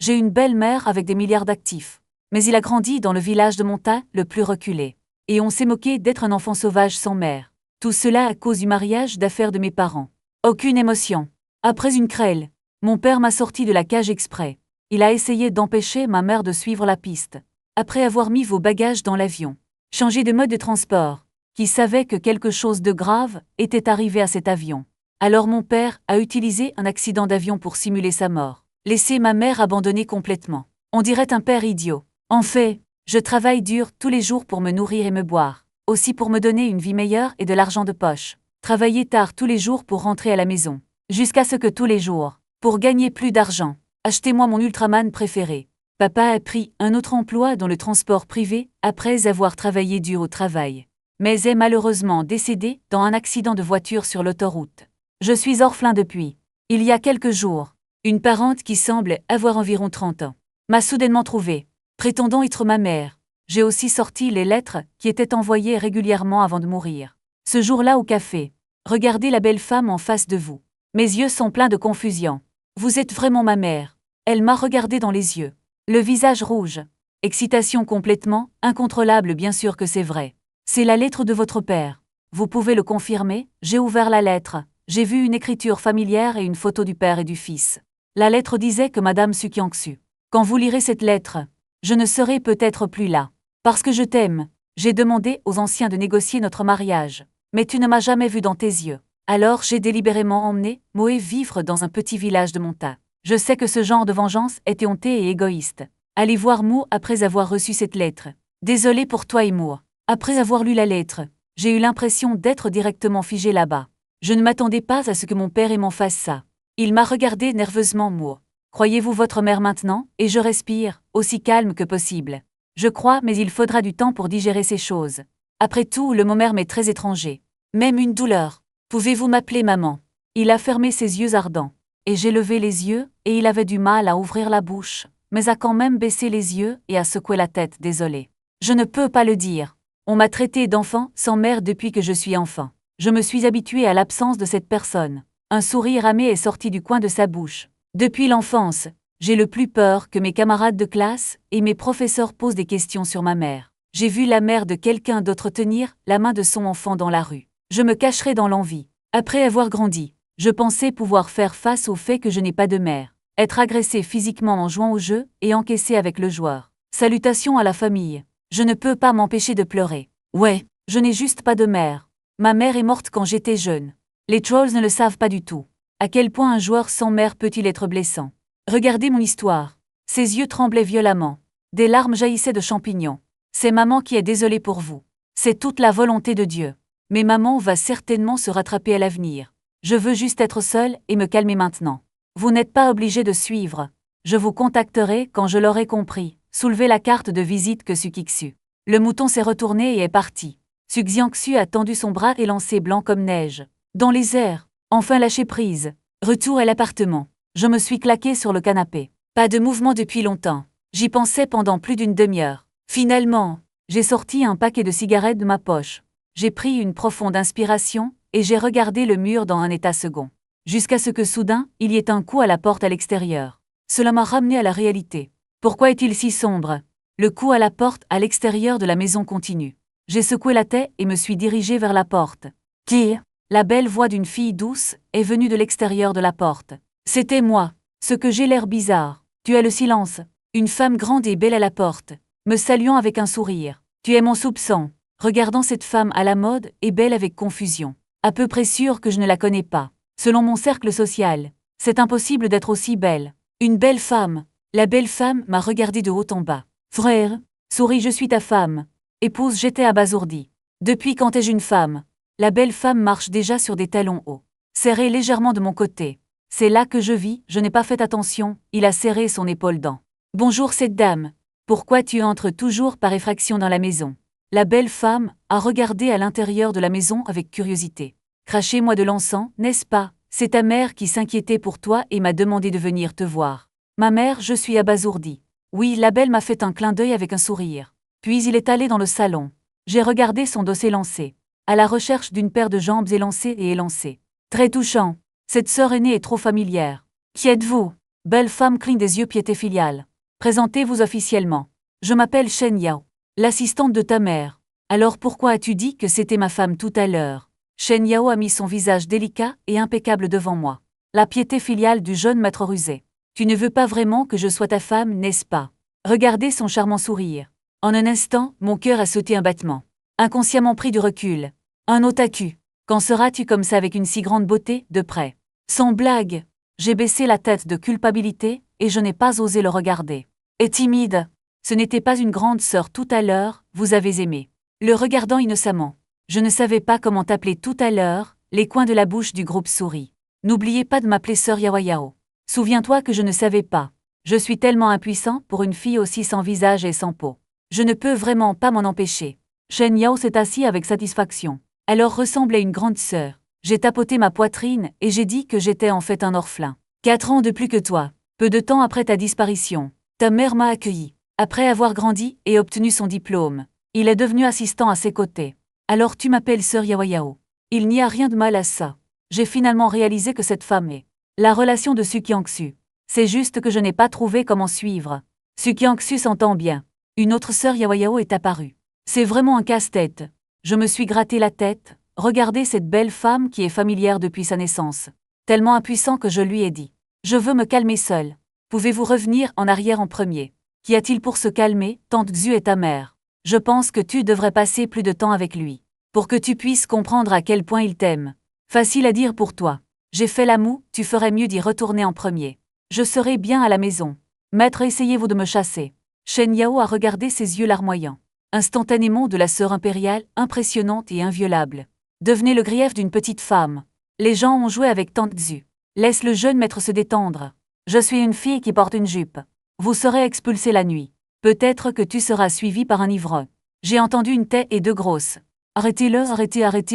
J'ai une belle-mère avec des milliards d'actifs. Mais il a grandi dans le village de Monta, le plus reculé. Et on s'est moqué d'être un enfant sauvage sans mère. Tout cela à cause du mariage d'affaires de mes parents. Aucune émotion. Après une querelle, mon père m'a sorti de la cage exprès. Il a essayé d'empêcher ma mère de suivre la piste. Après avoir mis vos bagages dans l'avion, changé de mode de transport, qui savait que quelque chose de grave était arrivé à cet avion. Alors mon père a utilisé un accident d'avion pour simuler sa mort. Laisser ma mère abandonnée complètement. On dirait un père idiot. En fait, je travaille dur tous les jours pour me nourrir et me boire. Aussi pour me donner une vie meilleure et de l'argent de poche. Travailler tard tous les jours pour rentrer à la maison. Jusqu'à ce que tous les jours, pour gagner plus d'argent, achetez-moi mon Ultraman préféré. Papa a pris un autre emploi dans le transport privé après avoir travaillé dur au travail. Mais est malheureusement décédé dans un accident de voiture sur l'autoroute. Je suis orphelin depuis. Il y a quelques jours, une parente qui semble avoir environ 30 ans m'a soudainement trouvé, prétendant être ma mère. J'ai aussi sorti les lettres qui étaient envoyées régulièrement avant de mourir. Ce jour-là au café, regardez la belle femme en face de vous. Mes yeux sont pleins de confusion. Vous êtes vraiment ma mère. Elle m'a regardé dans les yeux. Le visage rouge. Excitation complètement incontrôlable, bien sûr que c'est vrai. C'est la lettre de votre père. Vous pouvez le confirmer? J'ai ouvert la lettre. J'ai vu une écriture familière et une photo du père et du fils. La lettre disait que Madame Sukyangsu. Quand vous lirez cette lettre, je ne serai peut-être plus là. Parce que je t'aime. J'ai demandé aux anciens de négocier notre mariage. Mais tu ne m'as jamais vu dans tes yeux. Alors j'ai délibérément emmené Moé vivre dans un petit village de Monta. Je sais que ce genre de vengeance est éhontée et égoïste. Allez voir Mo après avoir reçu cette lettre. Désolé pour toi et Mo. Après avoir lu la lettre, j'ai eu l'impression d'être directement figé là-bas. Je ne m'attendais pas à ce que mon père m'en fasse ça. Il m'a regardé nerveusement Mo. Croyez-vous votre mère maintenant? Et je respire, aussi calme que possible. Je crois, mais il faudra du temps pour digérer ces choses. Après tout, le mot mère m'est très étranger. Même une douleur. Pouvez-vous m'appeler maman? Il a fermé ses yeux ardents. Et j'ai levé les yeux, et il avait du mal à ouvrir la bouche, mais a quand même baissé les yeux et a secoué la tête, désolé. Je ne peux pas le dire. On m'a traité d'enfant sans mère depuis que je suis enfant. Je me suis habitué à l'absence de cette personne. Un sourire amé est sorti du coin de sa bouche. Depuis l'enfance, j'ai le plus peur que mes camarades de classe et mes professeurs posent des questions sur ma mère. J'ai vu la mère de quelqu'un d'autre tenir la main de son enfant dans la rue. Je me cacherai dans l'envie. Après avoir grandi, je pensais pouvoir faire face au fait que je n'ai pas de mère. Être agressé physiquement en jouant au jeu et encaissé avec le joueur. Salutations à la famille. Je ne peux pas m'empêcher de pleurer. Ouais, je n'ai juste pas de mère. Ma mère est morte quand j'étais jeune. Les trolls ne le savent pas du tout. À quel point un joueur sans mère peut-il être blessant? Regardez mon histoire. Ses yeux tremblaient violemment. Des larmes jaillissaient de champignons. C'est maman qui est désolée pour vous. C'est toute la volonté de Dieu. Mais maman va certainement se rattraper à l'avenir. Je veux juste être seule et me calmer maintenant. Vous n'êtes pas obligé de suivre. Je vous contacterai quand je l'aurai compris. Soulevez la carte de visite que Sukiksu. Le mouton s'est retourné et est parti. Suxiangsu a tendu son bras élancé blanc comme neige. Dans les airs, enfin lâché prise. Retour à l'appartement. Je me suis claqué sur le canapé. Pas de mouvement depuis longtemps. J'y pensais pendant plus d'une demi-heure. Finalement, j'ai sorti un paquet de cigarettes de ma poche. J'ai pris une profonde inspiration et j'ai regardé le mur dans un état second. Jusqu'à ce que soudain, il y ait un coup à la porte à l'extérieur. Cela m'a ramené à la réalité. Pourquoi est-il si sombre? Le coup à la porte à l'extérieur de la maison continue. J'ai secoué la tête et me suis dirigé vers la porte. Qui? La belle voix d'une fille douce est venue de l'extérieur de la porte. C'était moi. Ce que j'ai l'air bizarre. Tu as le silence. Une femme grande et belle à la porte, me saluant avec un sourire. Tu es mon soupçon. Regardant cette femme à la mode et belle avec confusion. À peu près sûre que je ne la connais pas. Selon mon cercle social, c'est impossible d'être aussi belle. Une belle femme. La belle femme m'a regardé de haut en bas. Frère, souris, je suis ta femme. Épouse, j'étais abasourdie. Depuis quand ai-je une femme? La belle femme marche déjà sur des talons hauts. Serrée légèrement de mon côté. C'est là que je vis, je n'ai pas fait attention, il a serré son épaule dans. Bonjour cette dame. Pourquoi tu entres toujours par effraction dans la maison? La belle femme a regardé à l'intérieur de la maison avec curiosité. Crachez-moi de l'encens, n'est-ce pas? C'est ta mère qui s'inquiétait pour toi et m'a demandé de venir te voir. Ma mère, je suis abasourdie. Oui, la belle m'a fait un clin d'œil avec un sourire. Puis il est allé dans le salon. J'ai regardé son dos s'élancer. À la recherche d'une paire de jambes élancées et élancées. Très touchant. Cette sœur aînée est trop familière. Qui êtes-vous? Belle femme cligne des yeux piété filiale. Présentez-vous officiellement. Je m'appelle Shen Yao, l'assistante de ta mère. Alors pourquoi as-tu dit que c'était ma femme tout à l'heure? Shen Yao a mis son visage délicat et impeccable devant moi. La piété filiale du jeune maître rusé. Tu ne veux pas vraiment que je sois ta femme, n'est-ce pas? Regardez son charmant sourire. En un instant, mon cœur a sauté un battement. Inconsciemment pris du recul. Un otaku. Quand seras-tu comme ça avec une si grande beauté, de près? Sans blague. J'ai baissé la tête de culpabilité, et je n'ai pas osé le regarder. Et timide. Ce n'était pas une grande sœur tout à l'heure, vous avez aimé. Le regardant innocemment. Je ne savais pas comment t'appeler tout à l'heure, les coins de la bouche du groupe sourit. N'oubliez pas de m'appeler sœur Yao. Souviens-toi que je ne savais pas. Je suis tellement impuissant pour une fille aussi sans visage et sans peau. Je ne peux vraiment pas m'en empêcher. Shen Yao s'est assis avec satisfaction. Alors ressemblait une grande sœur. J'ai tapoté ma poitrine et j'ai dit que j'étais en fait un orphelin. 4 ans de plus que toi. Peu de temps après ta disparition, ta mère m'a accueilli. Après avoir grandi et obtenu son diplôme, il est devenu assistant à ses côtés. Alors tu m'appelles sœur Yao. Il n'y a rien de mal à ça. J'ai finalement réalisé que cette femme est la relation de Sukyangsu. C'est juste que je n'ai pas trouvé comment suivre. Sukyangsu s'entend bien. Une autre sœur Yao est apparue. C'est vraiment un casse-tête. Je me suis gratté la tête. Regardez cette belle femme qui est familière depuis sa naissance. Tellement impuissant que je lui ai dit. Je veux me calmer seule. Pouvez-vous revenir en arrière en premier? Qu'y a-t-il pour se calmer? Tante Xu est ta mère. Je pense que tu devrais passer plus de temps avec lui. Pour que tu puisses comprendre à quel point il t'aime. Facile à dire pour toi. J'ai fait la moue, tu ferais mieux d'y retourner en premier. Je serai bien à la maison. Maître, essayez-vous de me chasser. Shen Yao a regardé ses yeux larmoyants. Instantanément de la sœur impériale, impressionnante et inviolable. Devenez le grief d'une petite femme. Les gens ont joué avec Tante Xu. Laisse le jeune maître se détendre. Je suis une fille qui porte une jupe. Vous serez expulsé la nuit. Peut-être que tu seras suivi par un ivrogne. J'ai entendu une taie et 2 grosses. Arrêtez-le,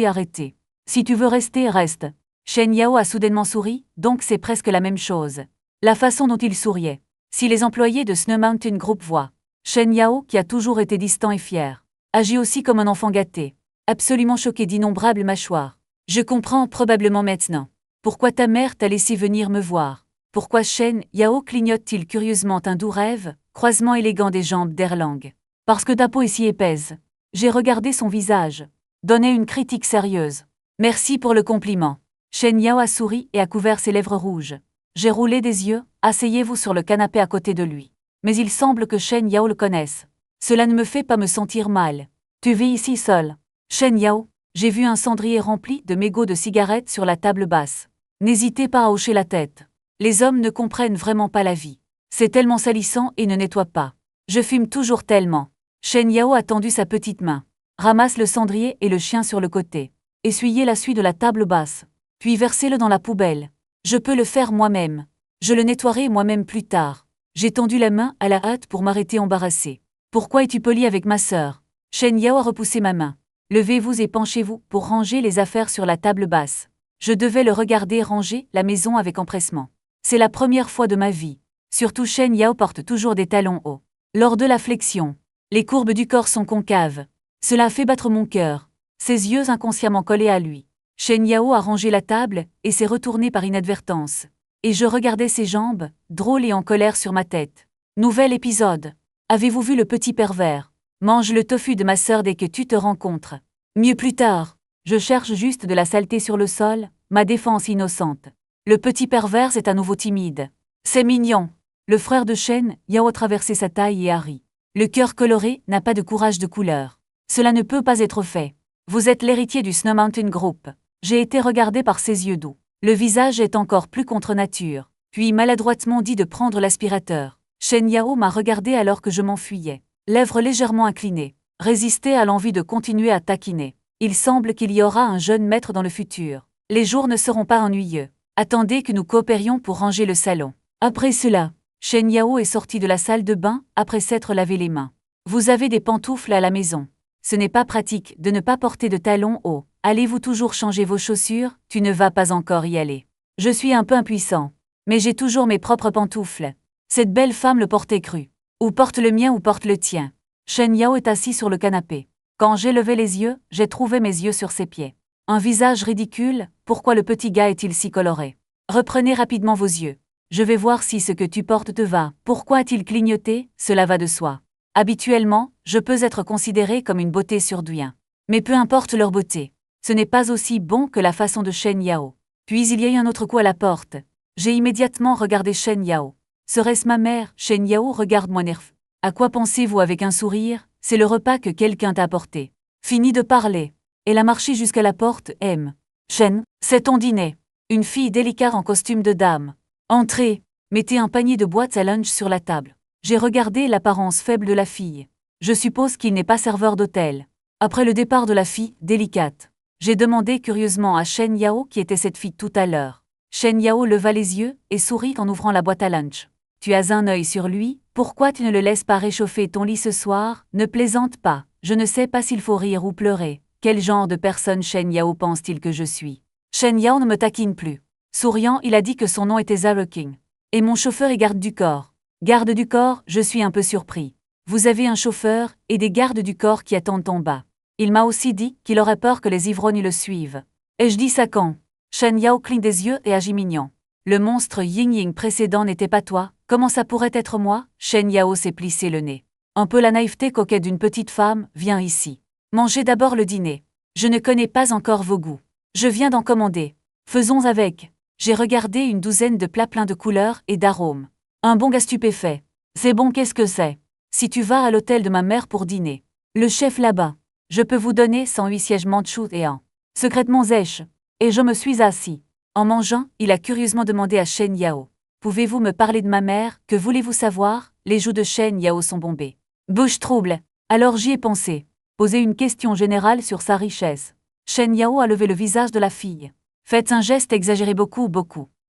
arrêtez. Si tu veux rester, reste. Shen Yao a soudainement souri, donc c'est presque la même chose. La façon dont il souriait. Si les employés de Snow Mountain Group voient Shen Yao, qui a toujours été distant et fier, agit aussi comme un enfant gâté, absolument choqué d'innombrables mâchoires. Je comprends probablement maintenant. Pourquoi ta mère t'a laissé venir me voir? Pourquoi Shen Yao clignote-t-il curieusement un doux rêve, croisement élégant des jambes d'Erlang? Parce que ta peau est si épaisse. J'ai regardé son visage. Donné une critique sérieuse. Merci pour le compliment. Shen Yao a souri et a couvert ses lèvres rouges. J'ai roulé des yeux, asseyez-vous sur le canapé à côté de lui. Mais il semble que Shen Yao le connaisse. Cela ne me fait pas me sentir mal. Tu vis ici seul. Shen Yao, j'ai vu un cendrier rempli de mégots de cigarettes sur la table basse. N'hésitez pas à hocher la tête. Les hommes ne comprennent vraiment pas la vie. C'est tellement salissant et ne nettoie pas. Je fume toujours tellement. Shen Yao a tendu sa petite main. Ramasse le cendrier et le chien sur le côté. Essuyez la suie de la table basse. Puis versez-le dans la poubelle. Je peux le faire moi-même. Je le nettoierai moi-même plus tard. J'ai tendu la main à la hâte pour m'arrêter embarrassé. Pourquoi es-tu poli avec ma sœur? Shen Yao a repoussé ma main. Levez-vous et penchez-vous pour ranger les affaires sur la table basse. Je devais le regarder ranger la maison avec empressement. C'est la première fois de ma vie. Surtout Shen Yao porte toujours des talons hauts. Lors de la flexion, les courbes du corps sont concaves. Cela a fait battre mon cœur. Ses yeux inconsciemment collés à lui. Shen Yao a rangé la table et s'est retourné par inadvertance. Et je regardais ses jambes, drôles et en colère sur ma tête. Nouvel épisode. Avez-vous vu le petit pervers? Mange le tofu de ma sœur dès que tu te rencontres. Mieux plus tard. Je cherche juste de la saleté sur le sol, ma défense innocente. Le petit pervers est à nouveau timide. C'est mignon. Le frère de Shen Yao a traversé sa taille et a ri. Le cœur coloré n'a pas de courage de couleur. Cela ne peut pas être fait. Vous êtes l'héritier du Snow Mountain Group. J'ai été regardé par ses yeux doux. Le visage est encore plus contre nature. Puis maladroitement dit de prendre l'aspirateur. Shen Yao m'a regardé alors que je m'enfuyais. Lèvres légèrement inclinées. Résister à l'envie de continuer à taquiner. Il semble qu'il y aura un jeune maître dans le futur. Les jours ne seront pas ennuyeux. Attendez que nous coopérions pour ranger le salon. Après cela, Shen Yao est sorti de la salle de bain après s'être lavé les mains. Vous avez des pantoufles à la maison. Ce n'est pas pratique de ne pas porter de talons hauts. Allez-vous toujours changer vos chaussures? Tu ne vas pas encore y aller. Je suis un peu impuissant. Mais j'ai toujours mes propres pantoufles. Cette belle femme le portait cru. Ou porte le mien ou porte le tien. Shen Yao est assis sur le canapé. Quand j'ai levé les yeux, j'ai trouvé mes yeux sur ses pieds. Un visage ridicule, pourquoi le petit gars est-il si coloré? Reprenez rapidement vos yeux. Je vais voir si ce que tu portes te va. Pourquoi a-t-il clignoté? Cela va de soi. Habituellement, je peux être considérée comme une beauté surdouée. Mais peu importe leur beauté, ce n'est pas aussi bon que la façon de Shen Yao. Puis il y a eu un autre coup à la porte. J'ai immédiatement regardé Shen Yao. Serait-ce ma mère? Shen Yao regarde-moi nerveux. À quoi pensez-vous avec un sourire? C'est le repas que quelqu'un t'a apporté. Fini de parler. Elle a marché jusqu'à la porte. Shen, c'est ton dîner. Une fille délicate en costume de dame. Entrez. Mettez un panier de boîtes à lunch sur la table. J'ai regardé l'apparence faible de la fille. Je suppose qu'il n'est pas serveur d'hôtel. Après le départ de la fille, délicate, j'ai demandé curieusement à Shen Yao qui était cette fille tout à l'heure. Shen Yao leva les yeux et sourit en ouvrant la boîte à lunch. Tu as un œil sur lui, pourquoi tu ne le laisses pas réchauffer ton lit ce soir? Ne plaisante pas, je ne sais pas s'il faut rire ou pleurer. Quel genre de personne Shen Yao pense-t-il que je suis? Shen Yao ne me taquine plus. Souriant, il a dit que son nom était Zara King. Et mon chauffeur est garde du corps. Garde du corps, je suis un peu surpris. Vous avez un chauffeur et des gardes du corps qui attendent en bas. Il m'a aussi dit qu'il aurait peur que les ivrognes le suivent. Et je dis ça quand? Shen Yao cligne des yeux et agit mignon. Le monstre Ying Ying précédent n'était pas toi, comment ça pourrait être moi? Shen Yao s'est plissé le nez. Un peu la naïveté coquette d'une petite femme, viens ici. Mangez d'abord le dîner. Je ne connais pas encore vos goûts. Je viens d'en commander. Faisons avec. J'ai regardé une douzaine de plats pleins de couleurs et d'arômes. Un bon gars stupéfait. C'est bon, qu'est-ce que c'est? Si tu vas à l'hôtel de ma mère pour dîner. Le chef là-bas. Je peux vous donner 108 sièges mandchous et un. Secrètement zèche. Et je me suis assis. En mangeant, il a curieusement demandé à Shen Yao. Pouvez-vous me parler de ma mère? Que voulez-vous savoir? Les joues de Shen Yao sont bombées. Bouche trouble. Alors j'y ai pensé. Poser une question générale sur sa richesse. Shen Yao a levé le visage de la fille. Faites un geste exagéré beaucoup.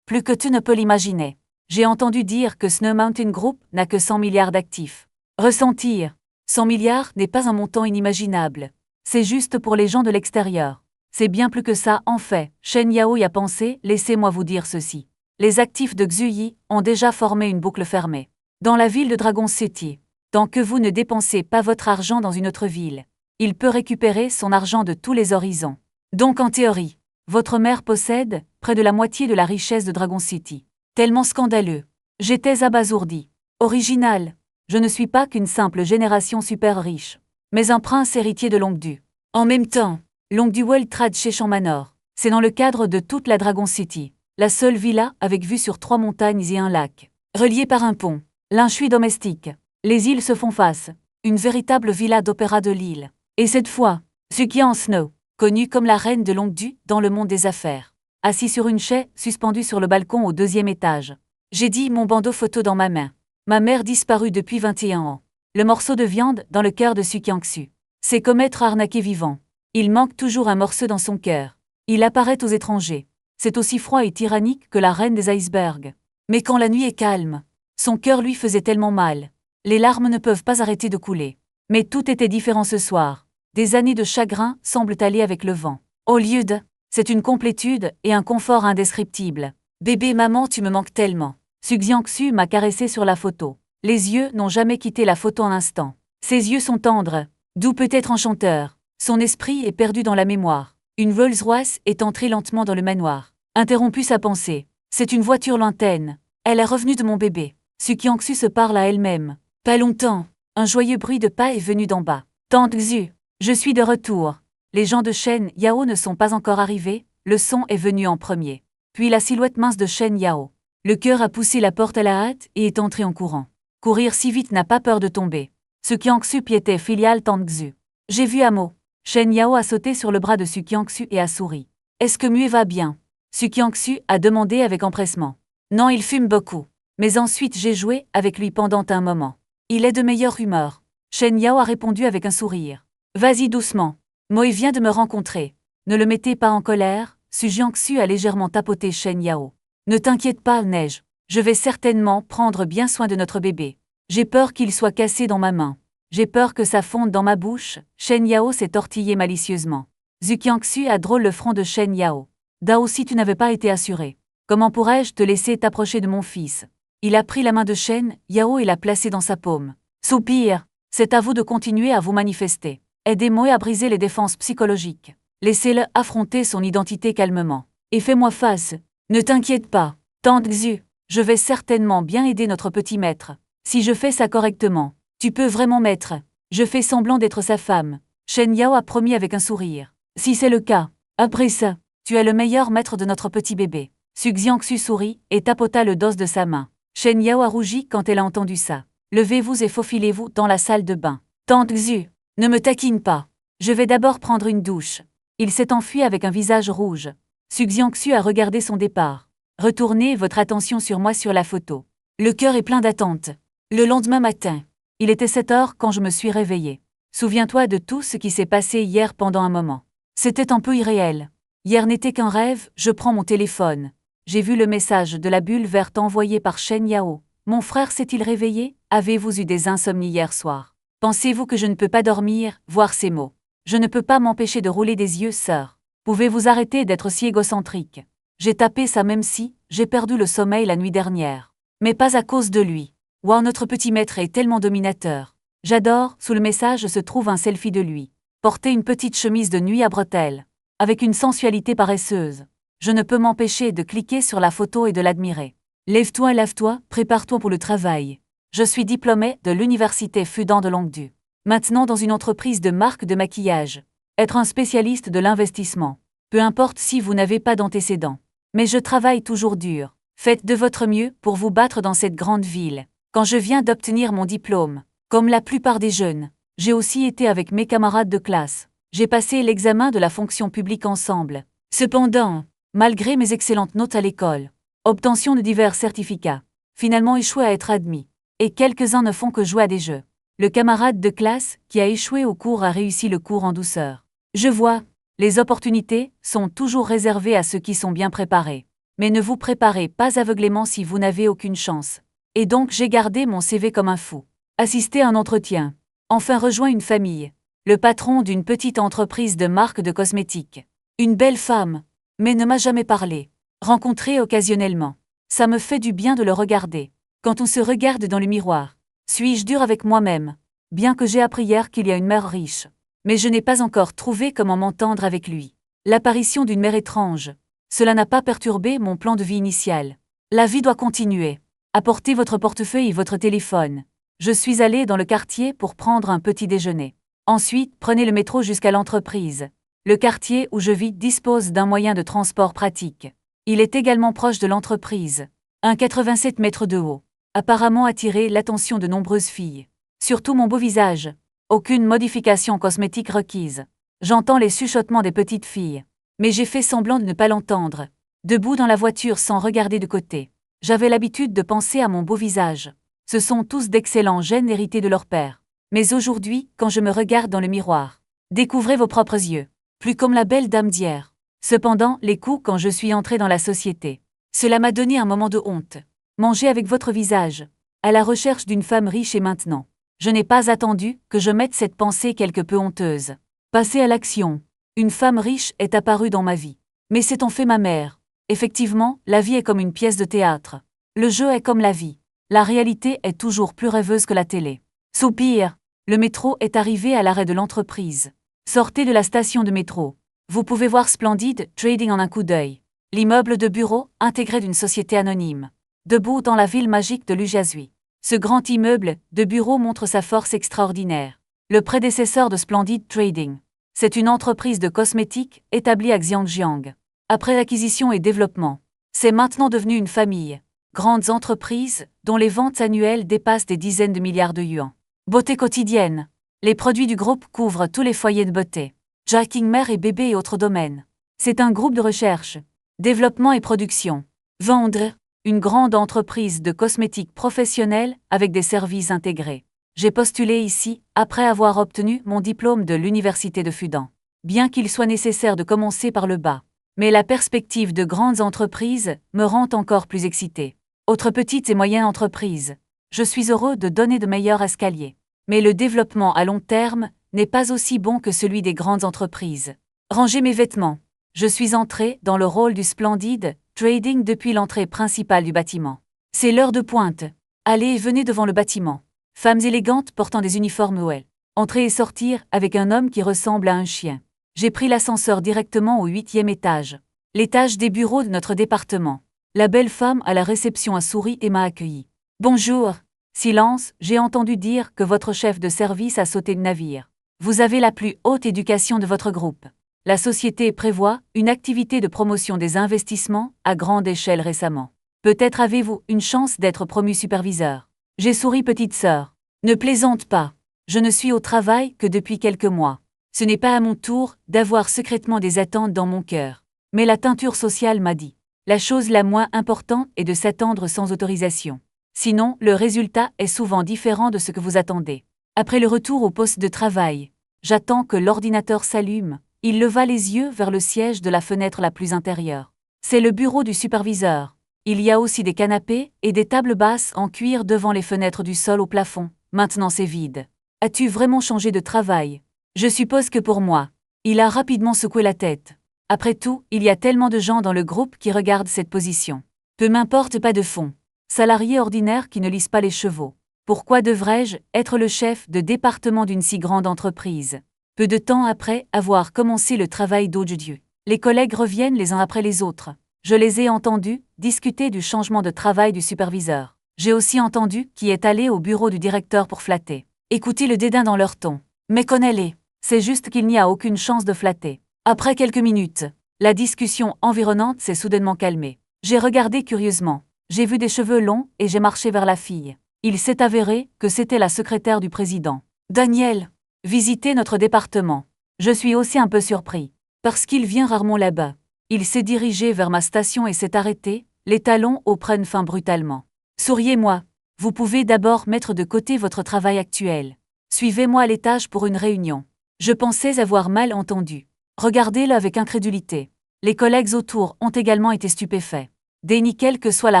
Plus que tu ne peux l'imaginer. J'ai entendu dire que Snow Mountain Group n'a que 100 milliards d'actifs. Ressentir. 100 milliards n'est pas un montant inimaginable. C'est juste pour les gens de l'extérieur. C'est bien plus que ça, en fait. Shen Yao y a pensé, laissez-moi vous dire ceci. Les actifs de Xuyi ont déjà formé une boucle fermée. Dans la ville de Dragon City, tant que vous ne dépensez pas votre argent dans une autre ville, il peut récupérer son argent de tous les horizons. Donc en théorie, votre mère possède près de la moitié de la richesse de Dragon City. Tellement scandaleux. J'étais abasourdi. Original. Je ne suis pas qu'une simple génération super riche, mais un prince héritier de Longdu. En même temps, Longdu World Trade chez Champ Manor. C'est dans le cadre de toute la Dragon City. La seule villa avec vue sur 3 montagnes et un lac. Reliée par un pont. L'inchui domestique. Les îles se font face. Une véritable villa d'opéra de l'île. Et cette fois, Sukian Snow, connue comme la reine de Longdu dans le monde des affaires. Assis sur une chaise, suspendue sur le balcon au 2e étage. J'ai dit mon bandeau photo dans ma main. Ma mère disparue depuis 21 ans. Le morceau de viande dans le cœur de Sukiangsu. C'est comme être arnaqué vivant. Il manque toujours un morceau dans son cœur. Il apparaît aux étrangers. C'est aussi froid et tyrannique que la reine des icebergs. Mais quand la nuit est calme, son cœur lui faisait tellement mal. Les larmes ne peuvent pas arrêter de couler. Mais tout était différent ce soir. Des années de chagrin semblent aller avec le vent. Au lieu de, c'est une complétude et un confort indescriptible. Bébé, maman, tu me manques tellement. Suxiangsu m'a caressé sur la photo. Les yeux n'ont jamais quitté la photo un instant. Ses yeux sont tendres, doux peut-être enchanteurs. Son esprit est perdu dans la mémoire. Une Rolls-Royce est entrée lentement dans le manoir. Interrompu sa pensée. C'est une voiture lointaine. Elle est revenue de mon bébé. Sukiangsu se parle à elle-même. Pas longtemps. Un joyeux bruit de pas est venu d'en bas. Tante Xu, je suis de retour. Les gens de Shen Yao ne sont pas encore arrivés. Le son est venu en premier. Puis la silhouette mince de Shen Yao. Le cœur a poussé la porte à la hâte et est entré en courant. Courir si vite n'a pas peur de tomber. Sukiangsu piétait filiale Tante Xu. J'ai vu Amo. Shen Yao a sauté sur le bras de Sukiangsu et a souri. Est-ce que Mue va bien? Sukiangsu a demandé avec empressement. Non, il fume beaucoup. Mais ensuite j'ai joué avec lui pendant un moment. Il est de meilleure humeur. Shen Yao a répondu avec un sourire. Vas-y doucement. Moe vient de me rencontrer. Ne le mettez pas en colère. Sukiangsu a légèrement tapoté Shen Yao. Ne t'inquiète pas, Neige. Je vais certainement prendre bien soin de notre bébé. J'ai peur qu'il soit cassé dans ma main. J'ai peur que ça fonde dans ma bouche. Shen Yao s'est tortillé malicieusement. Sukiangsu a drôle le front de Shen Yao. Dao, si tu n'avais pas été assuré. Comment pourrais-je te laisser t'approcher de mon fils? Il a pris la main de Shen Yao et l'a placée dans sa paume. Soupir. C'est à vous de continuer à vous manifester. Aidez-moi à briser les défenses psychologiques. Laissez-le affronter son identité calmement. Et fais-moi face. Ne t'inquiète pas. Tante Xu. Je vais certainement bien aider notre petit maître. Si je fais ça correctement, tu peux vraiment maître. Je fais semblant d'être sa femme. Shen Yao a promis avec un sourire. Si c'est le cas, après ça, tu es le meilleur maître de notre petit bébé. Su Xiangxu sourit et tapota le dos de sa main. Shen Yao a rougi quand elle a entendu ça. Levez-vous et faufilez-vous dans la salle de bain. Tante Xu, ne me taquine pas. Je vais d'abord prendre une douche. Il s'est enfui avec un visage rouge. Su Xiangxu a regardé son départ. Retournez votre attention sur moi sur la photo. Le cœur est plein d'attente. Le lendemain matin, il était 7 heures quand je me suis réveillée. Souviens-toi de tout ce qui s'est passé hier pendant un moment. C'était un peu irréel. Hier n'était qu'un rêve, je prends mon téléphone. J'ai vu le message de la bulle verte envoyé par Shen Yao. Mon frère s'est-il réveillé? Avez-vous eu des insomnies hier soir? Pensez-vous que je ne peux pas dormir, voir ces mots? Je ne peux pas m'empêcher de rouler des yeux, sœur. Pouvez-vous arrêter d'être si égocentrique? J'ai tapé ça même si j'ai perdu le sommeil la nuit dernière. Mais pas à cause de lui. Wow, notre petit maître est tellement dominateur. J'adore, sous le message se trouve un selfie de lui. Porter une petite chemise de nuit à bretelles. Avec une sensualité paresseuse. Je ne peux m'empêcher de cliquer sur la photo et de l'admirer. Lève-toi, lave-toi, prépare-toi pour le travail. Je suis diplômée de l'université Fudan de Longdu. Maintenant dans une entreprise de marque de maquillage. Être un spécialiste de l'investissement. Peu importe si vous n'avez pas d'antécédents. Mais je travaille toujours dur. Faites de votre mieux pour vous battre dans cette grande ville. Quand je viens d'obtenir mon diplôme, comme la plupart des jeunes, j'ai aussi été avec mes camarades de classe. J'ai passé l'examen de la fonction publique ensemble. Cependant, malgré mes excellentes notes à l'école, obtention de divers certificats, finalement échoué à être admis. Et quelques-uns ne font que jouer à des jeux. Le camarade de classe qui a échoué au cours a réussi le cours en douceur. Je vois, les opportunités sont toujours réservées à ceux qui sont bien préparés. Mais ne vous préparez pas aveuglément si vous n'avez aucune chance. Et donc j'ai gardé mon CV comme un fou. Assister à un entretien. Enfin rejoint une famille. Le patron d'une petite entreprise de marque de cosmétiques. Une belle femme, mais ne m'a jamais parlé. Rencontré occasionnellement. Ça me fait du bien de le regarder. Quand on se regarde dans le miroir, suis-je dur avec moi-même? Bien que j'ai appris hier qu'il y a une mère riche. Mais je n'ai pas encore trouvé comment m'entendre avec lui. L'apparition d'une mère étrange. Cela n'a pas perturbé mon plan de vie initial. La vie doit continuer. Apportez votre portefeuille et votre téléphone. Je suis allé dans le quartier pour prendre un petit déjeuner. Ensuite, prenez le métro jusqu'à l'entreprise. Le quartier où je vis dispose d'un moyen de transport pratique. Il est également proche de l'entreprise. 1,87 mètres de haut. Apparemment attiré l'attention de nombreuses filles. Surtout mon beau visage. Aucune modification cosmétique requise. J'entends les chuchotements des petites filles. Mais j'ai fait semblant de ne pas l'entendre. Debout dans la voiture sans regarder de côté. J'avais l'habitude de penser à mon beau visage. Ce sont tous d'excellents gènes hérités de leur père. Mais aujourd'hui, quand je me regarde dans le miroir, découvrez vos propres yeux. Plus comme la belle dame d'hier. Cependant, les coups quand je suis entrée dans la société. Cela m'a donné un moment de honte. Manger avec votre visage. À la recherche d'une femme riche et maintenant. Je n'ai pas attendu que je mette cette pensée quelque peu honteuse. Passer à l'action. Une femme riche est apparue dans ma vie. Mais c'est en fait ma mère. Effectivement, la vie est comme une pièce de théâtre. Le jeu est comme la vie. La réalité est toujours plus rêveuse que la télé. Soupir. Le métro est arrivé à l'arrêt de l'entreprise. Sortez de la station de métro. Vous pouvez voir Splendid Trading en un coup d'œil. L'immeuble de bureau intégré d'une société anonyme. Debout dans la ville magique de Lujiazui. Ce grand immeuble de bureau montre sa force extraordinaire. Le prédécesseur de Splendid Trading. C'est une entreprise de cosmétiques établie à Xiangjiang. Après l'acquisition et développement, c'est maintenant devenu une famille. Grandes entreprises dont les ventes annuelles dépassent des dizaines de milliards de yuans. Beauté quotidienne. Les produits du groupe couvrent tous les foyers de beauté. Jacking mère et bébé et autres domaines. C'est un groupe de recherche, développement et production. Vendre. Une grande entreprise de cosmétiques professionnels avec des services intégrés. J'ai postulé ici après avoir obtenu mon diplôme de l'université de Fudan. Bien qu'il soit nécessaire de commencer par le bas. Mais la perspective de grandes entreprises me rend encore plus excitée. Autres petites et moyennes entreprises. Je suis heureux de donner de meilleurs escaliers. Mais le développement à long terme n'est pas aussi bon que celui des grandes entreprises. Ranger mes vêtements. Je suis entré dans le rôle du Splendid Trading depuis l'entrée principale du bâtiment. C'est l'heure de pointe. Allez et venez devant le bâtiment. Femmes élégantes portant des uniformes Noël. Entrer et sortir avec un homme qui ressemble à un chien. J'ai pris l'ascenseur directement au 8e étage. L'étage des bureaux de notre département. La belle femme à la réception a souri et m'a accueilli. Bonjour. Silence, j'ai entendu dire que votre chef de service a sauté de navire. Vous avez la plus haute éducation de votre groupe. La société prévoit une activité de promotion des investissements à grande échelle récemment. Peut-être avez-vous une chance d'être promu superviseur. J'ai souri, petite sœur. Ne plaisante pas. Je ne suis au travail que depuis quelques mois. Ce n'est pas à mon tour d'avoir secrètement des attentes dans mon cœur. Mais la teinture sociale m'a dit. La chose la moins importante est de s'attendre sans autorisation. Sinon, le résultat est souvent différent de ce que vous attendez. Après le retour au poste de travail, j'attends que l'ordinateur s'allume. Il leva les yeux vers le siège de la fenêtre la plus intérieure. C'est le bureau du superviseur. Il y a aussi des canapés et des tables basses en cuir devant les fenêtres du sol au plafond. Maintenant c'est vide. As-tu vraiment changé de travail? Je suppose que pour moi. Il a rapidement secoué la tête. Après tout, il y a tellement de gens dans le groupe qui regardent cette position. Peu m'importe, pas de fond. Salarié ordinaire qui ne lise pas les chevaux. Pourquoi devrais-je être le chef de département d'une si grande entreprise? Peu de temps après avoir commencé le travail d'aujourd'hui, les collègues reviennent les uns après les autres. Je les ai entendus discuter du changement de travail du superviseur. J'ai aussi entendu qui est allé au bureau du directeur pour flatter. Écoutez le dédain dans leur ton. Mais connais-les. C'est juste qu'il n'y a aucune chance de flatter. Après quelques minutes, la discussion environnante s'est soudainement calmée. J'ai regardé curieusement. J'ai vu des cheveux longs et j'ai marché vers la fille. Il s'est avéré que c'était la secrétaire du président. Daniel, visitez notre département. Je suis aussi un peu surpris, parce qu'il vient rarement là-bas. Il s'est dirigé vers ma station et s'est arrêté, les talons hauts prennent fin brutalement. Souriez-moi. Vous pouvez d'abord mettre de côté votre travail actuel. Suivez-moi à l'étage pour une réunion. Je pensais avoir mal entendu. Regardez-le avec incrédulité. Les collègues autour ont également été stupéfaits. Déni quelle que soit la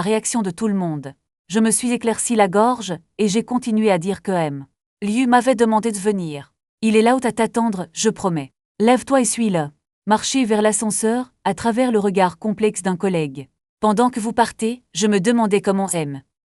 réaction de tout le monde. Je me suis éclairci la gorge et j'ai continué à dire que Liu m'avait demandé de venir. Il est là où à t'attendre, je promets. Lève-toi et suis-le. Marchez vers l'ascenseur, à travers le regard complexe d'un collègue. Pendant que vous partez, je me demandais comment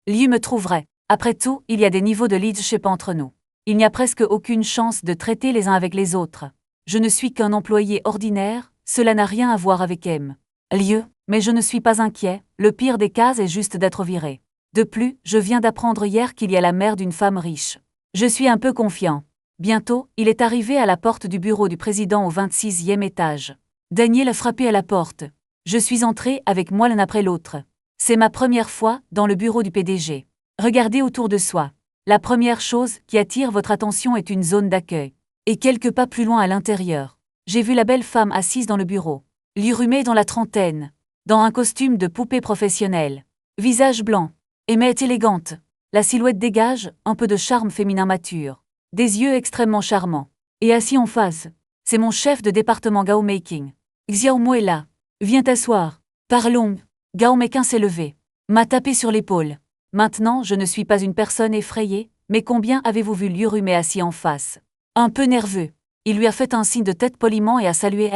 Liu me trouverait. Après tout, il y a des niveaux de leadership entre nous. Il n'y a presque aucune chance de traiter les uns avec les autres. Je ne suis qu'un employé ordinaire, cela n'a rien à voir avec Liu, mais je ne suis pas inquiet, le pire des cas est juste d'être viré. De plus, je viens d'apprendre hier qu'il y a la mère d'une femme riche. Je suis un peu confiant. Bientôt, il est arrivé à la porte du bureau du président au 26e étage. Daniel a frappé à la porte. Je suis entré avec moi l'un après l'autre. C'est ma première fois dans le bureau du PDG. Regardez autour de soi. La première chose qui attire votre attention est une zone d'accueil. Et quelques pas plus loin à l'intérieur, j'ai vu la belle femme assise dans le bureau. L'urumée dans la trentaine, dans un costume de poupée professionnelle. Visage blanc, aimette élégante. La silhouette dégage un peu de charme féminin mature. Des yeux extrêmement charmants. Et assis en face, c'est mon chef de département Gao Making. Xiao Mo est là. Viens t'asseoir. Parlons. Gao Mekin s'est levé. M'a tapé sur l'épaule. Maintenant, je ne suis pas une personne effrayée, mais combien avez-vous vu l'Urumé assis en face? Un peu nerveux. Il lui a fait un signe de tête poliment et a salué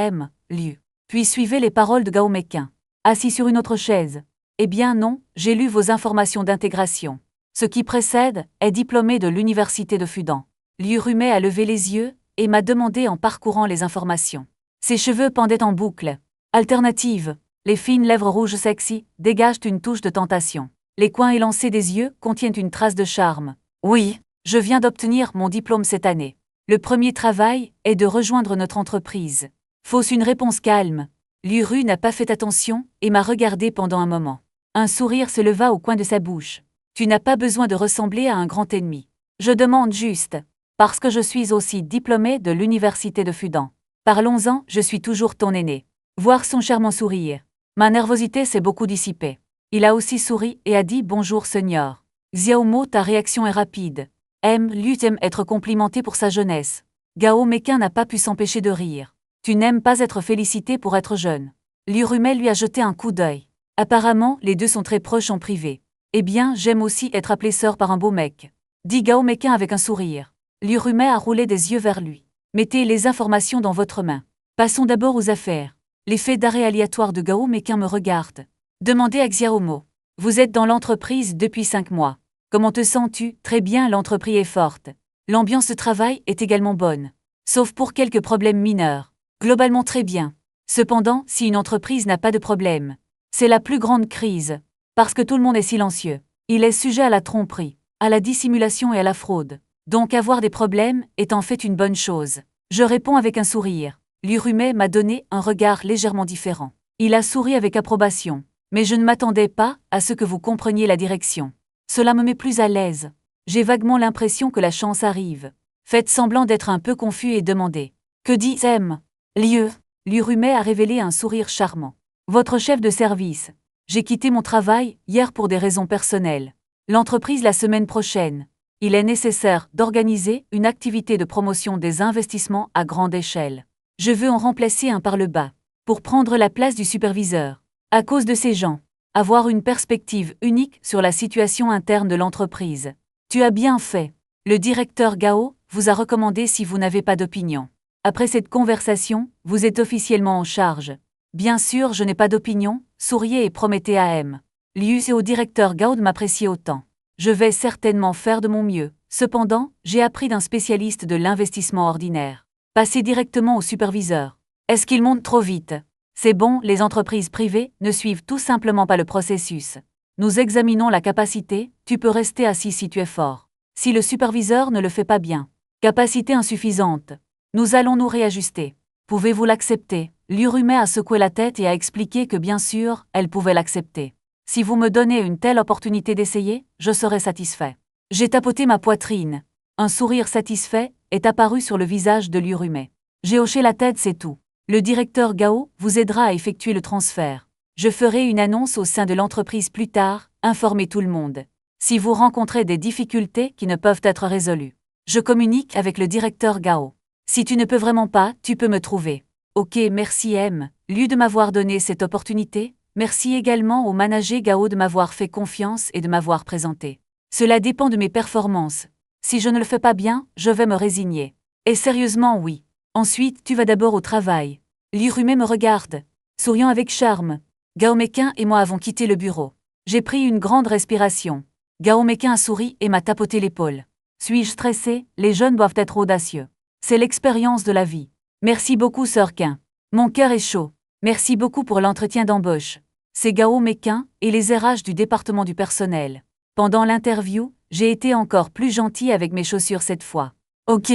Liu. Puis suivez les paroles de Gao Mekin. Assis sur une autre chaise. Eh bien non, j'ai lu vos informations d'intégration. Ce qui précède est diplômé de l'université de Fudan. L'Urumé a levé les yeux et m'a demandé en parcourant les informations. Ses cheveux pendaient en boucle. Alternative. Les fines lèvres rouges sexy dégagent une touche de tentation. Les coins élancés des yeux contiennent une trace de charme. Oui, je viens d'obtenir mon diplôme cette année. Le premier travail est de rejoindre notre entreprise. Fausse une réponse calme. L'Uru n'a pas fait attention et m'a regardé pendant un moment. Un sourire se leva au coin de sa bouche. Tu n'as pas besoin de ressembler à un grand ennemi. Je demande juste. Parce que je suis aussi diplômé de l'université de Fudan. Parlons-en, je suis toujours ton aîné. Voir son charmant sourire. Ma nervosité s'est beaucoup dissipée. Il a aussi souri et a dit bonjour senior. Xiao Mo, ta réaction est rapide. Liu aime être complimenté pour sa jeunesse. Gao Mekin n'a pas pu s'empêcher de rire. Tu n'aimes pas être félicité pour être jeune. L'Urumé lui a jeté un coup d'œil. Apparemment, les deux sont très proches en privé. Eh bien, j'aime aussi être appelée sœur par un beau mec. Dit Gao Mekin avec un sourire. L'Urumé a roulé des yeux vers lui. Mettez les informations dans votre main. Passons d'abord aux affaires. Les faits d'arrêt aléatoire de Gao Mekin me regardent. Demandez à Xiao Mo. Vous êtes dans l'entreprise depuis 5 mois. Comment te sens-tu? Très bien, l'entreprise est forte. L'ambiance de travail est également bonne. Sauf pour quelques problèmes mineurs. Globalement très bien. Cependant, si une entreprise n'a pas de problème, C'est la plus grande crise. Parce que tout le monde est silencieux. Il est sujet à la tromperie, à la dissimulation et à la fraude. Donc avoir des problèmes est en fait une bonne chose. Je réponds avec un sourire. Liu-Rumei m'a donné un regard légèrement différent. Il a souri avec approbation. Mais je ne m'attendais pas à ce que vous compreniez la direction. Cela me met plus à l'aise. J'ai vaguement l'impression que la chance arrive. Faites semblant d'être un peu confus et demandez. Que dit M. Liu-Rumei a révélé un sourire charmant. Votre chef de service. J'ai quitté mon travail hier pour des raisons personnelles. L'entreprise la semaine prochaine. Il est nécessaire d'organiser une activité de promotion des investissements à grande échelle. Je veux en remplacer un par le bas, pour prendre la place du superviseur. À cause de ces gens, avoir une perspective unique sur la situation interne de l'entreprise. Tu as bien fait. Le directeur Gao vous a recommandé si vous n'avez pas d'opinion. Après cette conversation, vous êtes officiellement en charge. Bien sûr, je n'ai pas d'opinion, souriez et promettez à M. Liu et au directeur Gao de m'apprécier autant. Je vais certainement faire de mon mieux. Cependant, j'ai appris d'un spécialiste de l'investissement ordinaire. Passez directement au superviseur. Est-ce qu'il monte trop vite? C'est bon, les entreprises privées ne suivent tout simplement pas le processus. Nous examinons la capacité, tu peux rester assis si tu es fort. Si le superviseur ne le fait pas bien. Capacité insuffisante. Nous allons nous réajuster. Pouvez-vous l'accepter? Liu-Rumei a secoué la tête et a expliqué que bien sûr, elle pouvait l'accepter. Si vous me donnez une telle opportunité d'essayer, je serai satisfait. J'ai tapoté ma poitrine. Un sourire satisfait est apparu sur le visage de Liu-Rumei. J'ai hoché la tête, c'est tout. Le directeur Gao vous aidera à effectuer le transfert. Je ferai une annonce au sein de l'entreprise plus tard, informez tout le monde. Si vous rencontrez des difficultés qui ne peuvent être résolues, je communique avec le directeur Gao. Si tu ne peux vraiment pas, tu peux me trouver. Ok, merci M. Liu de m'avoir donné cette opportunité. Merci également au manager Gao de m'avoir fait confiance et de m'avoir présenté. Cela dépend de mes performances. Si je ne le fais pas bien, je vais me résigner. Et sérieusement, oui. Ensuite, tu vas d'abord au travail. Liu-Rumei me regarde, souriant avec charme. Gao Mekin et moi avons quitté le bureau. J'ai pris une grande respiration. Gao Mekin a souri et m'a tapoté l'épaule. Suis-je stressé? Les jeunes doivent être audacieux. C'est l'expérience de la vie. Merci beaucoup, Sir Qin. Mon cœur est chaud. Merci beaucoup pour l'entretien d'embauche. C'est Gao Mekin et les RH du département du personnel. Pendant l'interview, j'ai été encore plus gentil avec mes chaussures cette fois. Ok,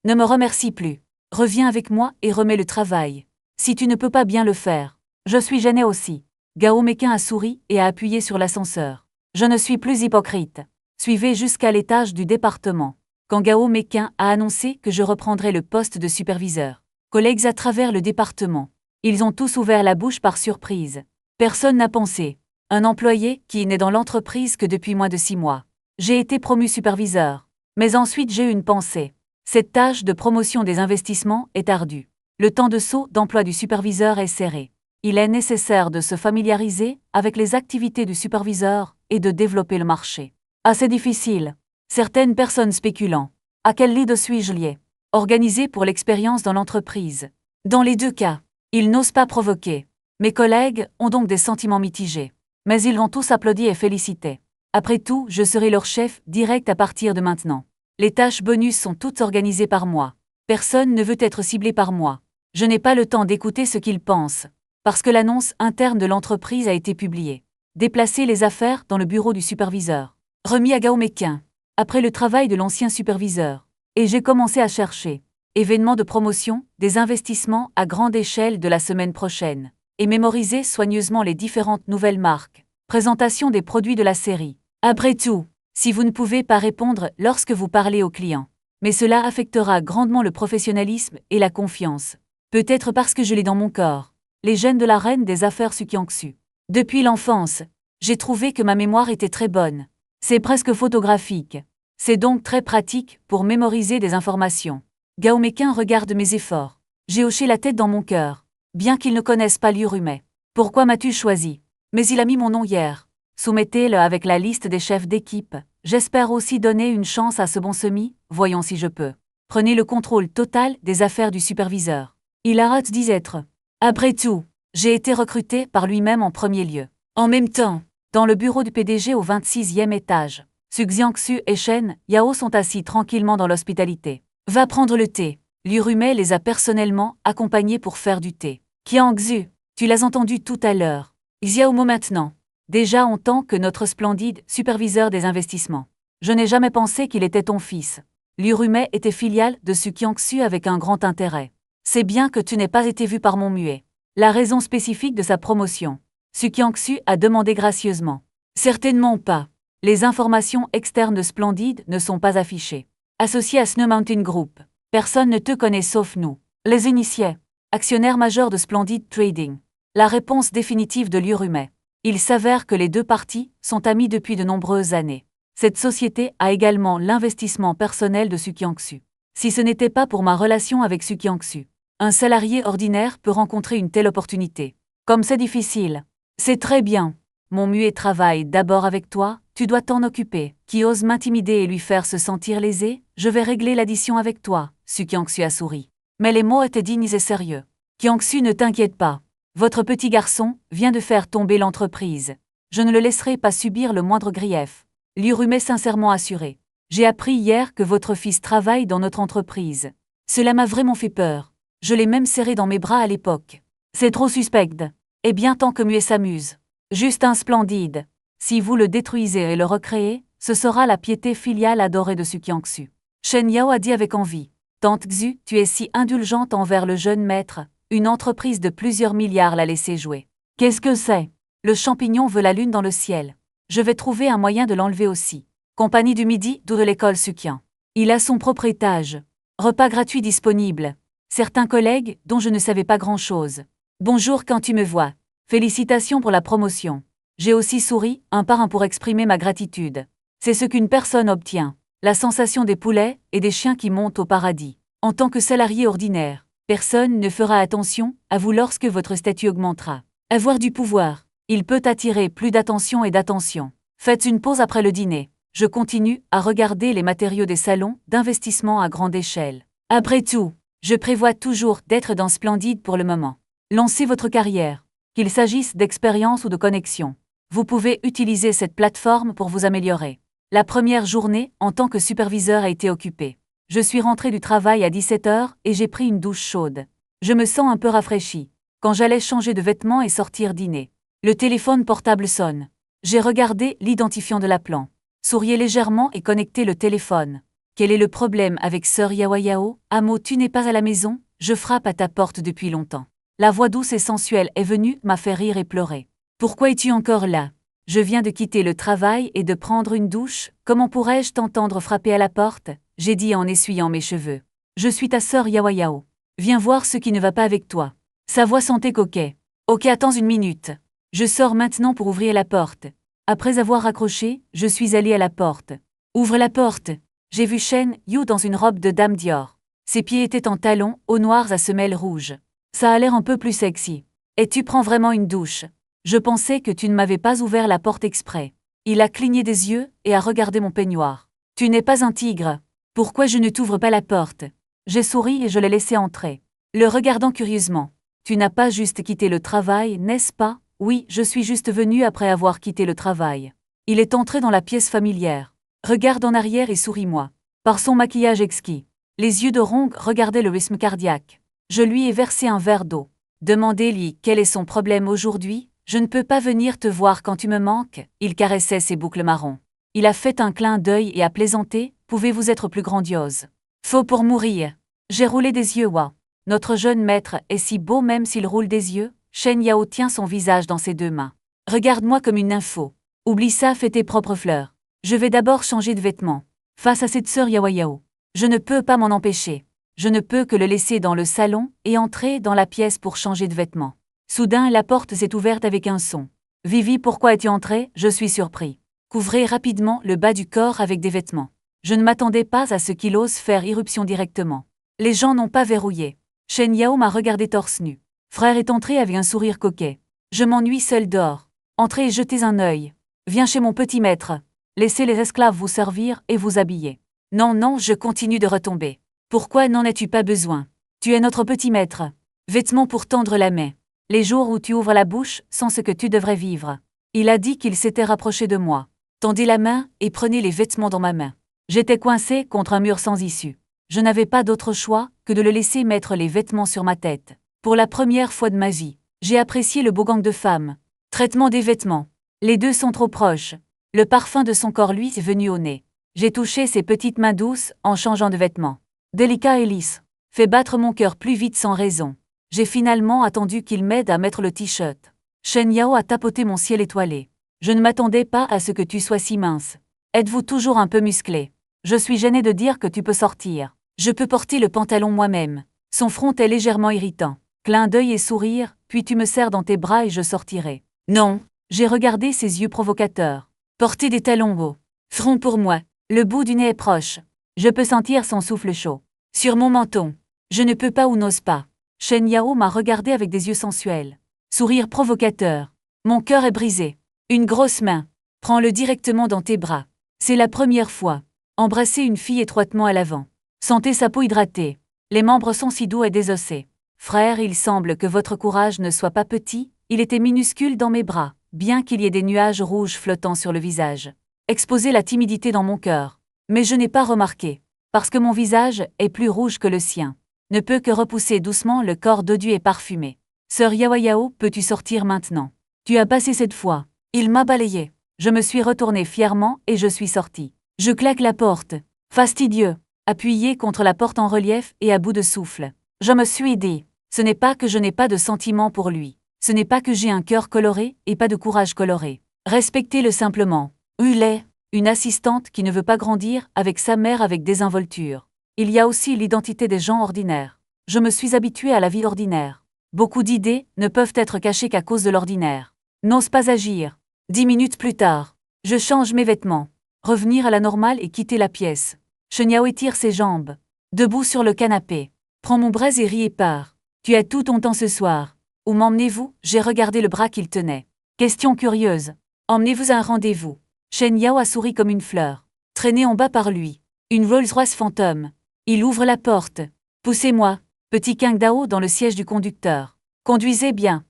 ne me remercie plus. Reviens avec moi et remets le travail. Si tu ne peux pas bien le faire. Je suis gêné aussi. Gao Mekin a souri et a appuyé sur l'ascenseur. Je ne suis plus hypocrite. Suivez jusqu'à l'étage du département. Quand Gao Mekin a annoncé que je reprendrais le poste de superviseur. Collègues à travers le département. Ils ont tous ouvert la bouche par surprise. Personne n'a pensé. Un employé qui n'est dans l'entreprise que depuis moins de 6 mois. J'ai été promu superviseur. Mais ensuite j'ai eu une pensée. Cette tâche de promotion des investissements est ardue. Le temps de saut d'emploi du superviseur est serré. Il est nécessaire de se familiariser avec les activités du superviseur et de développer le marché. Assez difficile. Certaines personnes spéculant. À quel lead suis-je lié? Organisé pour l'expérience dans l'entreprise. Dans les deux cas, ils n'osent pas provoquer. Mes collègues ont donc des sentiments mitigés. Mais ils vont tous applaudir et féliciter. Après tout, je serai leur chef direct à partir de maintenant. Les tâches bonus sont toutes organisées par moi. Personne ne veut être ciblé par moi. Je n'ai pas le temps d'écouter ce qu'ils pensent. Parce que l'annonce interne de l'entreprise a été publiée. Déplacer les affaires dans le bureau du superviseur. Remis à Gao Mekin. Après le travail de l'ancien superviseur. Et j'ai commencé à chercher. Événements de promotion, des investissements à grande échelle de la semaine prochaine. Et mémoriser soigneusement les différentes nouvelles marques. Présentation des produits de la série. Après tout, si vous ne pouvez pas répondre lorsque vous parlez aux clients. Mais cela affectera grandement le professionnalisme et la confiance. Peut-être parce que je l'ai dans mon corps. Les gènes de la reine des affaires Sukiangsu. Depuis l'enfance, j'ai trouvé que ma mémoire était très bonne. C'est presque photographique. C'est donc très pratique pour mémoriser des informations. Gao Mekin regarde mes efforts. J'ai hoché la tête dans mon cœur. Bien qu'il ne connaisse pas Liu-Rumei. Pourquoi m'as-tu choisi? Mais il a mis mon nom hier. Soumettez-le avec la liste des chefs d'équipe. J'espère aussi donner une chance à ce bon semi, voyons si je peux. Prenez le contrôle total des affaires du superviseur. Il arrête d'y être. Après tout, j'ai été recruté par lui-même en premier lieu. En même temps, dans le bureau du PDG au 26e étage, Su Xiangxu et Shen Yao sont assis tranquillement dans l'hospitalité. Va prendre le thé. Liu-Rumei les a personnellement accompagnés pour faire du thé. Xiangxu, tu l'as entendu tout à l'heure. Xiaomo maintenant. Déjà en tant que notre splendide superviseur des investissements. Je n'ai jamais pensé qu'il était ton fils. Liu Rumei était filiale de Su Qiangxu avec un grand intérêt. C'est bien que tu n'aies pas été vu par mon muet. La raison spécifique de sa promotion. Su Qiangxu a demandé gracieusement. Certainement pas. Les informations externes de Splendide ne sont pas affichées. Associé à Snow Mountain Group. Personne ne te connaît sauf nous. Les initiés. Actionnaire majeur de Splendide Trading. La réponse définitive de Liu Rumei. Il s'avère que les deux parties sont amies depuis de nombreuses années. Cette société a également l'investissement personnel de Su Qiangxu. Si ce n'était pas pour ma relation avec Su Qiangxu, un salarié ordinaire peut rencontrer une telle opportunité. Comme c'est difficile. C'est très bien. Mon muet travaille d'abord avec toi, tu dois t'en occuper. Qui ose m'intimider et lui faire se sentir lésé, je vais régler l'addition avec toi. Su Qiangxu a souri. Mais les mots étaient dignes et sérieux. Qiangxu, ne t'inquiète pas. Votre petit garçon vient de faire tomber l'entreprise. Je ne le laisserai pas subir le moindre grief. Liu Rumei sincèrement assuré. J'ai appris hier que votre fils travaille dans notre entreprise. Cela m'a vraiment fait peur. Je l'ai même serré dans mes bras à l'époque. C'est trop suspect. Eh bien, tant que muet s'amuse. Juste un Splendide. Si vous le détruisez et le recréez, ce sera la piété filiale adorée de Su Qiangxu. Shen Yao a dit avec envie. Tante Xu, tu es si indulgente envers le jeune maître. Une entreprise de plusieurs milliards l'a laissé jouer. Qu'est-ce que c'est? Le champignon veut la lune dans le ciel. Je vais trouver un moyen de l'enlever aussi. Compagnie du Midi, d'où de l'école Suqian. Il a son propre étage. Repas gratuits disponibles. Certains collègues, dont je ne savais pas grand-chose. Bonjour quand tu me vois. Félicitations pour la promotion. J'ai aussi souri, un par un pour exprimer ma gratitude. C'est ce qu'une personne obtient. La sensation des poulets et des chiens qui montent au paradis. En tant que salarié ordinaire, personne ne fera attention à vous lorsque votre statut augmentera. Avoir du pouvoir, il peut attirer plus d'attention et d'attention. Faites une pause après le dîner. Je continue à regarder les matériaux des salons d'investissement à grande échelle. Après tout, je prévois toujours d'être dans Splendide pour le moment. Lancez votre carrière. Qu'il s'agisse d'expérience ou de connexion. Vous pouvez utiliser cette plateforme pour vous améliorer. La première journée, en tant que superviseur, a été occupée. Je suis rentré du travail à 17h et j'ai pris une douche chaude. Je me sens un peu rafraîchi. Quand j'allais changer de vêtements et sortir dîner, le téléphone portable sonne. J'ai regardé l'identifiant de l'appelant. Souriez légèrement et connectez le téléphone. Quel est le problème avec Sœur Yao? Amo, tu n'es pas à la maison? Je frappe à ta porte depuis longtemps. La voix douce et sensuelle est venue, m'a fait rire et pleurer. Pourquoi es-tu encore là? Je viens de quitter le travail et de prendre une douche. Comment pourrais-je t'entendre frapper à la porte? J'ai dit en essuyant mes cheveux. Je suis ta sœur Yao. Viens voir ce qui ne va pas avec toi. Sa voix sentait coquet. Ok, attends une minute. Je sors maintenant pour ouvrir la porte. Après avoir raccroché, je suis allée à la porte. Ouvre la porte. J'ai vu Shen Yu dans une robe de dame Dior. Ses pieds étaient en talons, hauts noirs à semelles rouges. Ça a l'air un peu plus sexy. Et tu prends vraiment une douche. Je pensais que tu ne m'avais pas ouvert la porte exprès. Il a cligné des yeux et a regardé mon peignoir. Tu n'es pas un tigre. Pourquoi je ne t'ouvre pas la porte? J'ai souri et je l'ai laissé entrer. Le regardant curieusement. Tu n'as pas juste quitté le travail, n'est-ce pas? Oui, je suis juste venu après avoir quitté le travail. Il est entré dans la pièce familière. Regarde en arrière et souris-moi. Par son maquillage exquis, les yeux de Rong regardaient le rythme cardiaque. Je lui ai versé un verre d'eau. Demandez-lui quel est son problème aujourd'hui. Je ne peux pas venir te voir quand tu me manques. Il caressait ses boucles marron. Il a fait un clin d'œil et a plaisanté. Pouvez-vous être plus grandiose? Faux pour mourir. J'ai roulé des yeux, wa. Notre jeune maître est si beau même s'il roule des yeux. Shen Yao tient son visage dans ses deux mains. Regarde-moi comme une nympho. Oublie ça, fais tes propres fleurs. Je vais d'abord changer de vêtements. Face à cette sœur Yao. Je ne peux pas m'en empêcher. Je ne peux que le laisser dans le salon et entrer dans la pièce pour changer de vêtements. Soudain, la porte s'est ouverte avec un son. Vivi, pourquoi es-tu entrée? Je suis surpris. Couvrez rapidement le bas du corps avec des vêtements. Je ne m'attendais pas à ce qu'il ose faire irruption directement. Les gens n'ont pas verrouillé. Shen Yao m'a regardé torse nu. Frère est entré avec un sourire coquet. Je m'ennuie seul dehors. Entrez et jetez un œil. Viens chez mon petit maître. Laissez les esclaves vous servir et vous habiller. Non, je continue de retomber. Pourquoi n'en as-tu pas besoin? Tu es notre petit maître. Vêtements pour tendre la main. Les jours où tu ouvres la bouche sont ce que tu devrais vivre. Il a dit qu'il s'était rapproché de moi. Tendez la main et prenez les vêtements dans ma main. J'étais coincé contre un mur sans issue. Je n'avais pas d'autre choix que de le laisser mettre les vêtements sur ma tête. Pour la première fois de ma vie, j'ai apprécié le beau gang de femmes. Traitement des vêtements. Les deux sont trop proches. Le parfum de son corps lui est venu au nez. J'ai touché ses petites mains douces en changeant de vêtements. Délicat et lisse. Fait battre mon cœur plus vite sans raison. J'ai finalement attendu qu'il m'aide à mettre le t-shirt. Shen Yao a tapoté mon ciel étoilé. Je ne m'attendais pas à ce que tu sois si mince. Êtes-vous toujours un peu musclé? Je suis gênée de dire que tu peux sortir. Je peux porter le pantalon moi-même. Son front est légèrement irritant. Clin d'œil et sourire, puis tu me serres dans tes bras et je sortirai. Non, j'ai regardé ses yeux provocateurs. Porter des talons hauts. Front pour moi, le bout du nez est proche. Je peux sentir son souffle chaud. Sur mon menton. Je ne peux pas ou n'ose pas. Shen Yao m'a regardé avec des yeux sensuels. Sourire provocateur. Mon cœur est brisé. Une grosse main. Prends-le directement dans tes bras. C'est la première fois. Embrasser une fille étroitement à l'avant. Sentez sa peau hydratée. Les membres sont si doux et désossés. Frère, il semble que votre courage ne soit pas petit, il était minuscule dans mes bras, bien qu'il y ait des nuages rouges flottant sur le visage. Exposer la timidité dans mon cœur. Mais je n'ai pas remarqué. Parce que mon visage est plus rouge que le sien. Ne peut que repousser doucement le corps dodu et parfumé. Sœur Yao Yao, peux-tu sortir maintenant? Tu as passé cette fois. Il m'a balayé. Je me suis retournée fièrement et je suis sortie. Je claque la porte. Fastidieux. Appuyé contre la porte en relief et à bout de souffle. Je me suis dit, ce n'est pas que je n'ai pas de sentiments pour lui. Ce n'est pas que j'ai un cœur coloré et pas de courage coloré. Respectez-le simplement. Hulé, une assistante qui ne veut pas grandir avec sa mère avec désinvolture. Il y a aussi l'identité des gens ordinaires. Je me suis habituée à la vie ordinaire. Beaucoup d'idées ne peuvent être cachées qu'à cause de l'ordinaire. N'ose pas agir. 10 minutes plus tard, je change mes vêtements. Revenir à la normale et quitter la pièce. Shen Yao étire ses jambes. Debout sur le canapé. Prends mon bras et ris et pars. Tu as tout ton temps ce soir. Où m'emmenez-vous? J'ai regardé le bras qu'il tenait. Question curieuse. Emmenez-vous à un rendez-vous. Shen Yao a souri comme une fleur. Traînée en bas par lui. Une Rolls-Royce fantôme. Il ouvre la porte. Poussez-moi. Petit Qingdao dans le siège du conducteur. Conduisez bien.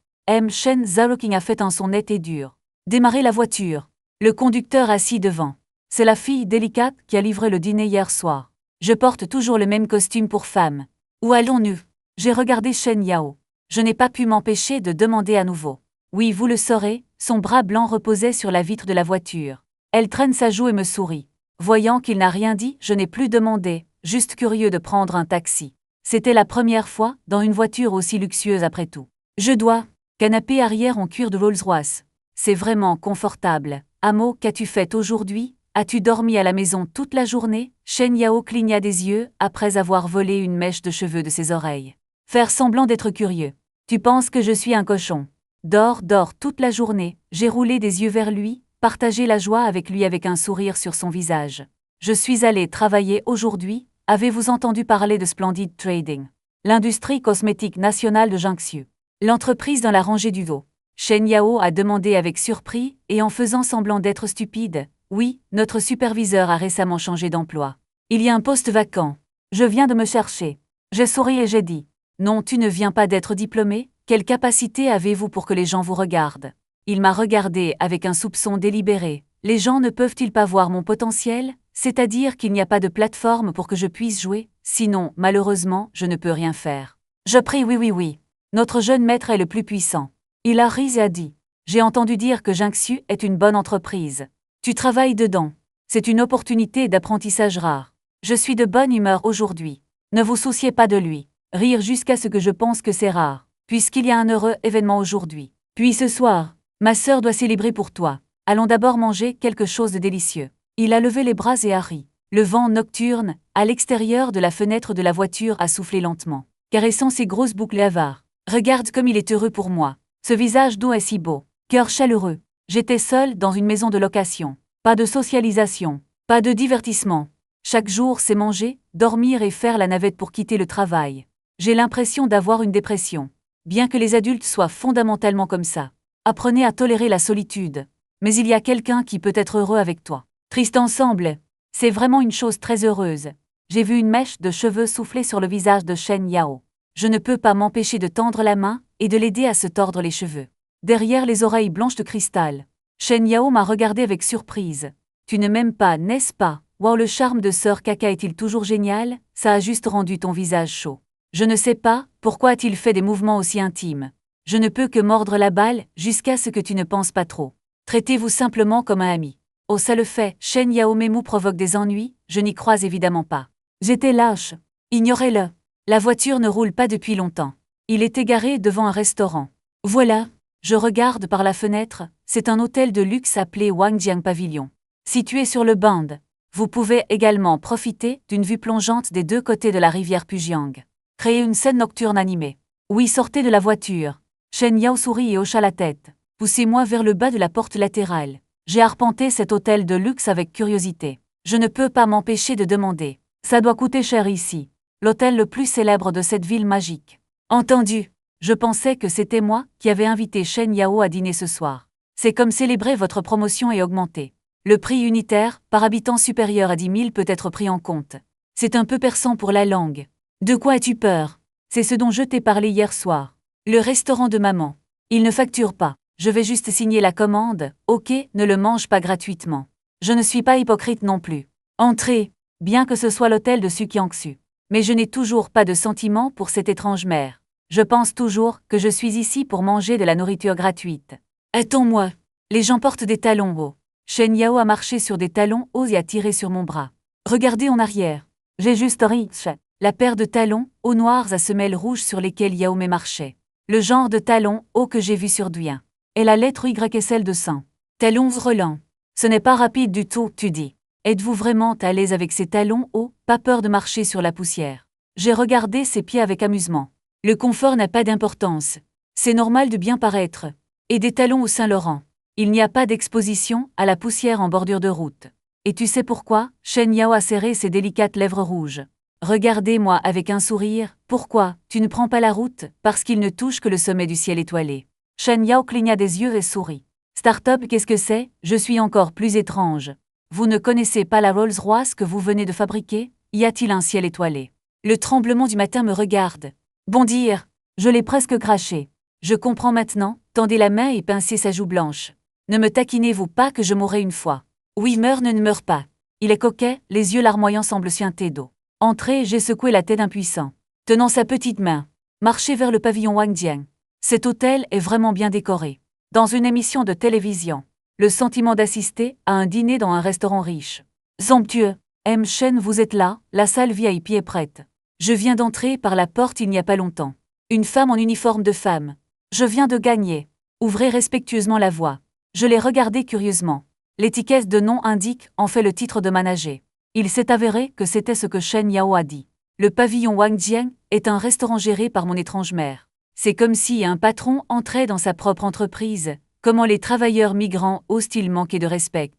Shen Zhaoqing a fait un son net et dur. Démarrez la voiture. Le conducteur assis devant. C'est la fille délicate qui a livré le dîner hier soir. Je porte toujours le même costume pour femme. Où allons-nous? J'ai regardé Shen Yao. Je n'ai pas pu m'empêcher de demander à nouveau. Oui, vous le saurez, son bras blanc reposait sur la vitre de la voiture. Elle traîne sa joue et me sourit. Voyant qu'il n'a rien dit, je n'ai plus demandé, juste curieux de prendre un taxi. C'était la première fois dans une voiture aussi luxueuse après tout. Je dois. Canapé arrière en cuir de Rolls-Royce. C'est vraiment confortable. Amo, qu'as-tu fait aujourd'hui? As-tu dormi à la maison toute la journée? Shen Yao cligna des yeux après avoir volé une mèche de cheveux de ses oreilles. Faire semblant d'être curieux. Tu penses que je suis un cochon? Dors toute la journée. J'ai roulé des yeux vers lui, partagé la joie avec lui avec un sourire sur son visage. Je suis allé travailler aujourd'hui. Avez-vous entendu parler de Splendid Trading? L'industrie cosmétique nationale de Jiangsu. L'entreprise dans la rangée du haut. Shen Yao a demandé avec surpris et en faisant semblant d'être stupide. Oui, notre superviseur a récemment changé d'emploi. Il y a un poste vacant. Je viens de me chercher. J'ai souri et j'ai dit. Non, tu ne viens pas d'être diplômé. Quelle capacité avez-vous pour que les gens vous regardent? Il m'a regardé avec un soupçon délibéré. Les gens ne peuvent-ils pas voir mon potentiel? C'est-à-dire qu'il n'y a pas de plateforme pour que je puisse jouer? Sinon, malheureusement, je ne peux rien faire. Je prie oui. Notre jeune maître est le plus puissant. Il a ri et a dit. J'ai entendu dire que Jiangsu est une bonne entreprise. Tu travailles dedans. C'est une opportunité d'apprentissage rare. Je suis de bonne humeur aujourd'hui. Ne vous souciez pas de lui. Rire jusqu'à ce que je pense que c'est rare, puisqu'il y a un heureux événement aujourd'hui. Puis ce soir, ma sœur doit célébrer pour toi. Allons d'abord manger quelque chose de délicieux. Il a levé les bras et a ri. Le vent nocturne, à l'extérieur de la fenêtre de la voiture a soufflé lentement, caressant ses grosses boucles avares. Regarde comme il est heureux pour moi. Ce visage doux est si beau. Cœur chaleureux. J'étais seule dans une maison de location. Pas de socialisation. Pas de divertissement. Chaque jour, c'est manger, dormir et faire la navette pour quitter le travail. J'ai l'impression d'avoir une dépression. Bien que les adultes soient fondamentalement comme ça. Apprenez à tolérer la solitude. Mais il y a quelqu'un qui peut être heureux avec toi. Triste ensemble. C'est vraiment une chose très heureuse. J'ai vu une mèche de cheveux souffler sur le visage de Shen Yao. Je ne peux pas m'empêcher de tendre la main et de l'aider à se tordre les cheveux. Derrière les oreilles blanches de cristal, Shen Yao m'a regardé avec surprise. Tu ne m'aimes pas, n'est-ce pas? Wow, le charme de Sœur Caca est-il toujours génial? Ça a juste rendu ton visage chaud. Je ne sais pas, pourquoi a-t-il fait des mouvements aussi intimes? Je ne peux que mordre la balle jusqu'à ce que tu ne penses pas trop. Traitez-vous simplement comme un ami. Oh ça le fait, Shen Yao Memu provoque des ennuis, je n'y crois évidemment pas. J'étais lâche. Ignorez-le. La voiture ne roule pas depuis longtemps. Il est égaré devant un restaurant. Voilà. Je regarde par la fenêtre, c'est un hôtel de luxe appelé Wangjiang Pavilion. Situé sur le Band. Vous pouvez également profiter d'une vue plongeante des deux côtés de la rivière Pujiang. Créer une scène nocturne animée. Oui, sortez de la voiture. Shen Yao sourit et hocha la tête. Poussez-moi vers le bas de la porte latérale. J'ai arpenté cet hôtel de luxe avec curiosité. Je ne peux pas m'empêcher de demander. Ça doit coûter cher ici. L'hôtel le plus célèbre de cette ville magique. Entendu. Je pensais que c'était moi qui avais invité Shen Yao à dîner ce soir. C'est comme célébrer votre promotion et augmenter. Le prix unitaire, par habitant supérieur à 10 000 peut être pris en compte. C'est un peu perçant pour la langue. De quoi as-tu peur? C'est ce dont je t'ai parlé hier soir. Le restaurant de maman. Il ne facture pas. Je vais juste signer la commande. Ok, ne le mange pas gratuitement. Je ne suis pas hypocrite non plus. Entrez, bien que ce soit l'hôtel de Sukiangsu. Mais je n'ai toujours pas de sentiment pour cette étrange mère. Je pense toujours que je suis ici pour manger de la nourriture gratuite. Attends-moi. Les gens portent des talons hauts. Shen Yao a marché sur des talons hauts et a tiré sur mon bras. Regardez en arrière. J'ai juste riche. La paire de talons hauts noirs à semelles rouges sur lesquels Yaomé marchait. Le genre de talons hauts que j'ai vu sur Douyin. Et la lettre Y est celle de sang. Talons relents. Ce n'est pas rapide du tout, tu dis. Êtes-vous vraiment à l'aise avec ces talons hauts, pas peur de marcher sur la poussière? J'ai regardé ses pieds avec amusement. Le confort n'a pas d'importance. C'est normal de bien paraître. Et des talons au Saint-Laurent. Il n'y a pas d'exposition à la poussière en bordure de route. Et tu sais pourquoi? Shen Yao a serré ses délicates lèvres rouges. Regardez-moi avec un sourire. Pourquoi? Tu ne prends pas la route? Parce qu'il ne touche que le sommet du ciel étoilé. Shen Yao cligna des yeux et sourit. Start-up, qu'est-ce que c'est? Je suis encore plus étrange. Vous ne connaissez pas la Rolls-Royce que vous venez de fabriquer? Y a-t-il un ciel étoilé? Le tremblement du matin me regarde. Bondir. Je l'ai presque craché. Je comprends maintenant. Tendez la main et pincez sa joue blanche. Ne me taquinez-vous pas que je mourrai une fois. Oui, ne meurs pas. Il est coquet, les yeux larmoyants semblent suinter d'eau. Entrez, j'ai secoué la tête impuissant. Tenant sa petite main. Marchez vers le pavillon Wangjiang. Cet hôtel est vraiment bien décoré. Dans une émission de télévision. Le sentiment d'assister à un dîner dans un restaurant riche. Somptueux. M. Shen, vous êtes là, la salle VIP est prête. Je viens d'entrer par la porte il n'y a pas longtemps. Une femme en uniforme de femme. Je viens de gagner. Ouvrez respectueusement la voie. Je l'ai regardé curieusement. L'étiquette de nom indique en fait le titre de manager. Il s'est avéré que c'était ce que Shen Yao a dit. Le pavillon Wangjiang est un restaurant géré par mon étrange mère. C'est comme si un patron entrait dans sa propre entreprise. Comment les travailleurs migrants osent-ils manquer de respect?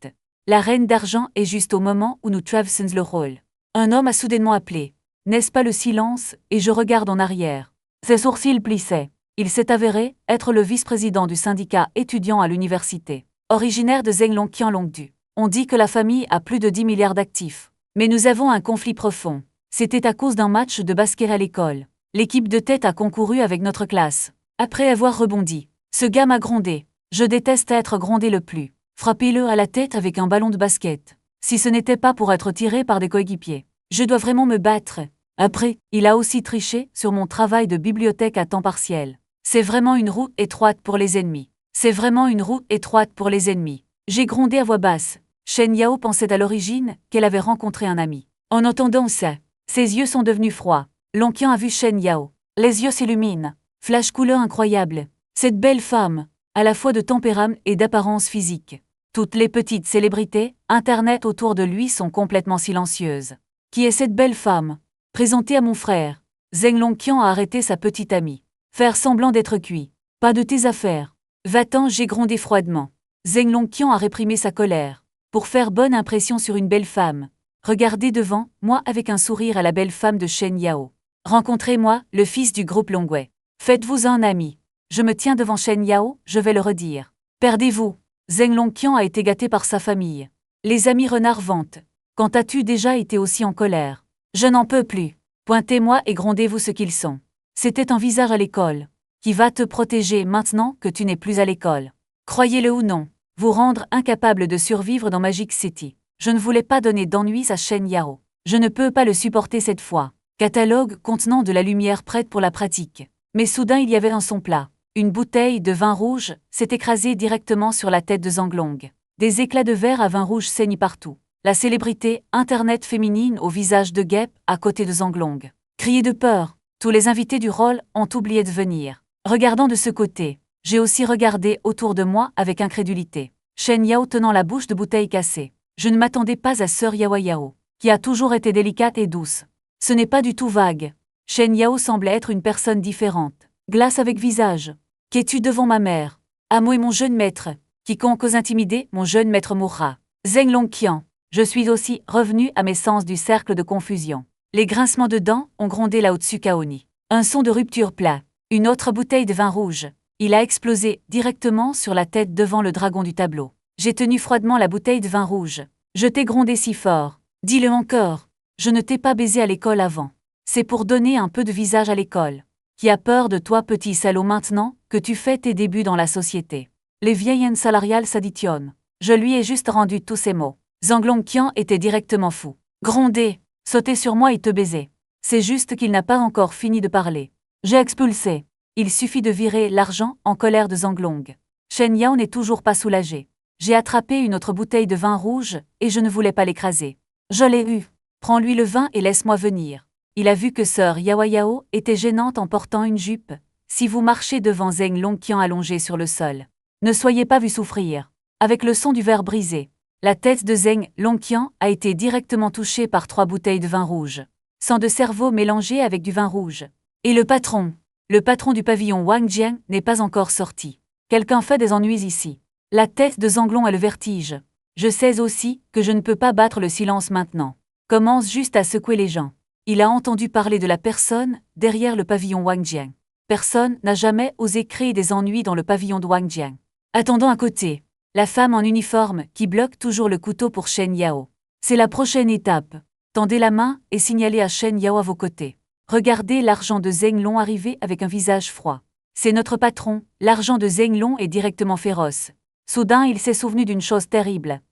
La reine d'argent est juste au moment où nous traversons le rôle. Un homme a soudainement appelé. N'est-ce pas le silence? Et je regarde en arrière. Ses sourcils plissaient. Il s'est avéré être le vice-président du syndicat étudiant à l'université. Originaire de Zhenglongqian Longdu. On dit que la famille a plus de 10 milliards d'actifs. Mais nous avons un conflit profond. C'était à cause d'un match de basket à l'école. L'équipe de tête a concouru avec notre classe. Après avoir rebondi, ce gars m'a grondé. Je déteste être grondé le plus. Frappez-le à la tête avec un ballon de basket. Si ce n'était pas pour être tiré par des coéquipiers. Je dois vraiment me battre. Après, il a aussi triché sur mon travail de bibliothèque à temps partiel. C'est vraiment une route étroite pour les ennemis. C'est vraiment une route étroite pour les ennemis. J'ai grondé à voix basse. Shen Yao pensait à l'origine qu'elle avait rencontré un ami. En entendant ça, ses yeux sont devenus froids. Longqian a vu Shen Yao. Les yeux s'illuminent. Flash couleur incroyable. Cette belle femme, à la fois de tempérament et d'apparence physique. Toutes les petites célébrités, Internet autour de lui sont complètement silencieuses. Qui est cette belle femme? Présentée à mon frère. Zhenglongqian a arrêté sa petite amie. Faire semblant d'être cuit. Pas de tes affaires. Va-t'en, j'ai grondé froidement. Zhenglongqian a réprimé sa colère. Pour faire bonne impression sur une belle femme. Regardez devant, moi avec un sourire à la belle femme de Shen Yao. Rencontrez-moi, le fils du groupe Longwei. Faites-vous un ami. Je me tiens devant Shen Yao, je vais le redire. Perdez-vous. Zhenglongqian a été gâté par sa famille. Les amis renards vantent. Quand as-tu déjà été aussi en colère? Je n'en peux plus. Pointez-moi et grondez-vous ce qu'ils sont. C'était un visage à l'école. Qui va te protéger maintenant que tu n'es plus à l'école? Croyez-le ou non, vous rendre incapable de survivre dans Magic City. Je ne voulais pas donner d'ennuis à Shen Yao. Je ne peux pas le supporter cette fois. Catalogue contenant de la lumière prête pour la pratique. Mais soudain il y avait un son plat. Une bouteille de vin rouge s'est écrasée directement sur la tête de Zhang Long. Des éclats de verre à vin rouge saignent partout. La célébrité Internet féminine au visage de guêpe à côté de Zhang Long. Crier de peur. Tous les invités du rôle ont oublié de venir. Regardant de ce côté, j'ai aussi regardé autour de moi avec incrédulité. Shen Yao tenant la bouche de bouteille cassée. Je ne m'attendais pas à Sœur Yao Yao, qui a toujours été délicate et douce. Ce n'est pas du tout vague. Shen Yao semblait être une personne différente. Glace avec visage. Qu'es-tu devant ma mère? Amo est mon jeune maître. Quiconque ose intimider, mon jeune maître mourra. Zheng Longqian. Je suis aussi revenu à mes sens du cercle de confusion. Les grincements de dents ont grondé là au-dessus Kaoni. Un son de rupture plat. Une autre bouteille de vin rouge. Il a explosé directement sur la tête devant le dragon du tableau. J'ai tenu froidement la bouteille de vin rouge. Je t'ai grondé si fort. Dis-le encore. Je ne t'ai pas baisé à l'école avant. C'est pour donner un peu de visage à l'école. Qui a peur de toi, petit salaud, maintenant que tu fais tes débuts dans la société? Les vieilles haines salariales s'additionnent. Je lui ai juste rendu tous ces mots. Zhang Longqian était directement fou. Gronder, sauter sur moi et te baiser. C'est juste qu'il n'a pas encore fini de parler. J'ai expulsé. Il suffit de virer l'argent en colère de Zhang Long. Shen Yao n'est toujours pas soulagé. J'ai attrapé une autre bouteille de vin rouge et je ne voulais pas l'écraser. Je l'ai eu. Prends-lui le vin et laisse-moi venir. Il a vu que Sœur Yao Yao était gênante en portant une jupe. Si vous marchez devant Zheng Longqian allongé sur le sol, ne soyez pas vu souffrir. Avec le son du verre brisé, la tête de Zheng Longqian a été directement touchée par 3 bouteilles de vin rouge. Sang de cerveau mélangé avec du vin rouge. Et le patron du pavillon Wang Jian n'est pas encore sorti. Quelqu'un fait des ennuis ici. La tête de Zhang Long a le vertige. Je sais aussi que je ne peux pas battre le silence maintenant. Commence juste à secouer les gens. Il a entendu parler de la personne derrière le pavillon Wang Jian. Personne n'a jamais osé créer des ennuis dans le pavillon de Wang Jian. Attendons à côté. La femme en uniforme qui bloque toujours le couteau pour Shen Yao. C'est la prochaine étape. Tendez la main et signalez à Shen Yao à vos côtés. Regardez l'argent de Zheng Long arriver avec un visage froid. C'est notre patron. L'argent de Zheng Long est directement féroce. Soudain, il s'est souvenu d'une chose terrible.